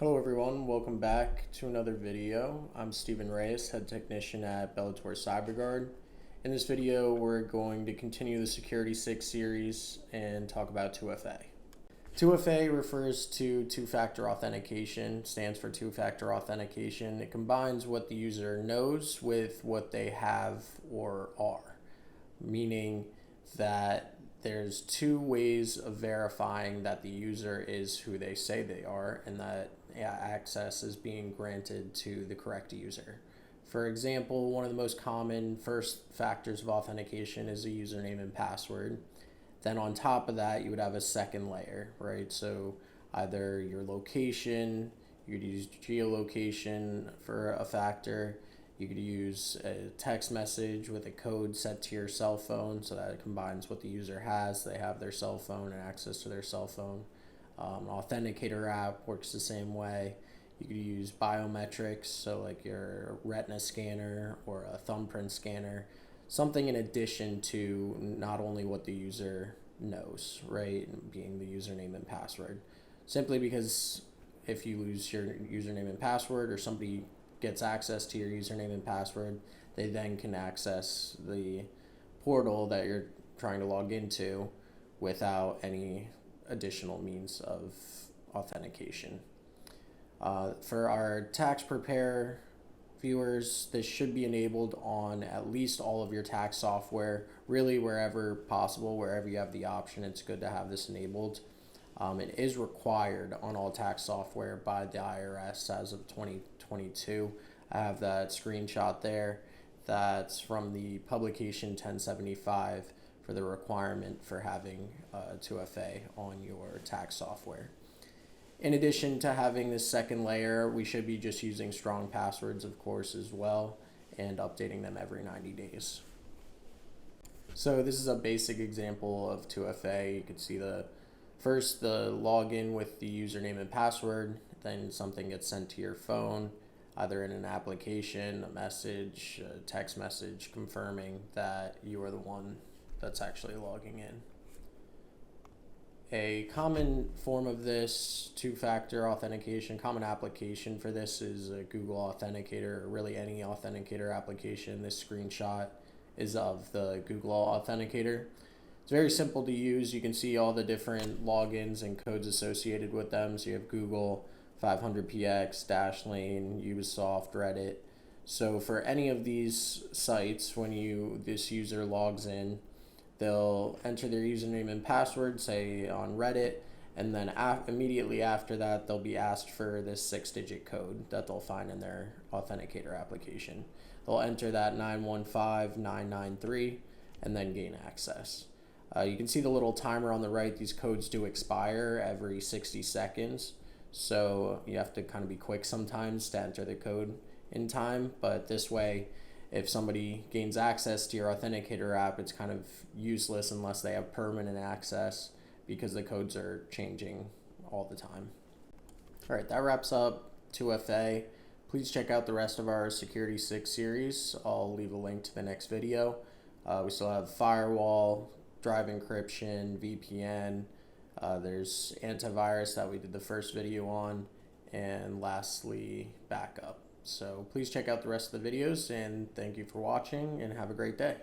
Hello everyone, welcome back to another video. I'm Stephen Reyes, head technician at Bellator CyberGuard. In this video, we're going to continue the Security 6 series and talk about 2FA. 2FA refers to two-factor authentication, stands for two-factor authentication. It combines what the user knows with what they have or are, meaning that there's two ways of verifying that the user is who they say they are and that access is being granted to the correct user. For example, one of the most common first factors of authentication is a username and password. Then on top of that, you would have a second layer, right? So either your location, you could use geolocation for a factor. You could use a text message with a code set to your cell phone, so that it combines what the user has. They have their cell phone and access to their cell phone. An Authenticator app works the same way. You could use biometrics, so like your retina scanner or a thumbprint scanner, something in addition to not only what the user knows, right, being the username and password. Simply because if you lose your username and password or somebody gets access to your username and password, they then can access the portal that you're trying to log into without any additional means of authentication. For our tax prepare viewers, this should be enabled on at least all of your tax software, really wherever possible, wherever you have the option, it's good to have this enabled. It is required on all tax software by the IRS as of 2022. I have that screenshot there. That's from the publication 1075 for the requirement for having 2FA on your tax software. In addition to having this second layer, we should be just using strong passwords, of course, as well, and updating them every 90 days. So this is a basic example of 2FA. You can see first the login with the username and password, then something gets sent to your phone, either in an application, a message, a text message confirming that you are the one that's actually logging in. A common form of this two-factor authentication, common application for this is a Google Authenticator, or really any authenticator application. This screenshot is of the Google Authenticator. It's very simple to use. You can see all the different logins and codes associated with them. So you have Google, 500px, Dashlane, Ubisoft, Reddit. So for any of these sites, when this user logs in, they'll enter their username and password, say on Reddit, and then immediately after that, they'll be asked for this 6-digit code that they'll find in their Authenticator application. They'll enter that 915993 and then gain access. You can see the little timer on the right. These codes do expire every 60 seconds, so you have to kind of be quick sometimes to enter the code in time, but this way, if somebody gains access to your Authenticator app, it's kind of useless unless they have permanent access because the codes are changing all the time. All right, that wraps up 2FA. Please check out the rest of our Security 6 series. I'll leave a link to the next video. We still have firewall, drive encryption, VPN. There's antivirus that we did the first video on, and lastly, backup. So please check out the rest of the videos, and thank you for watching, and have a great day.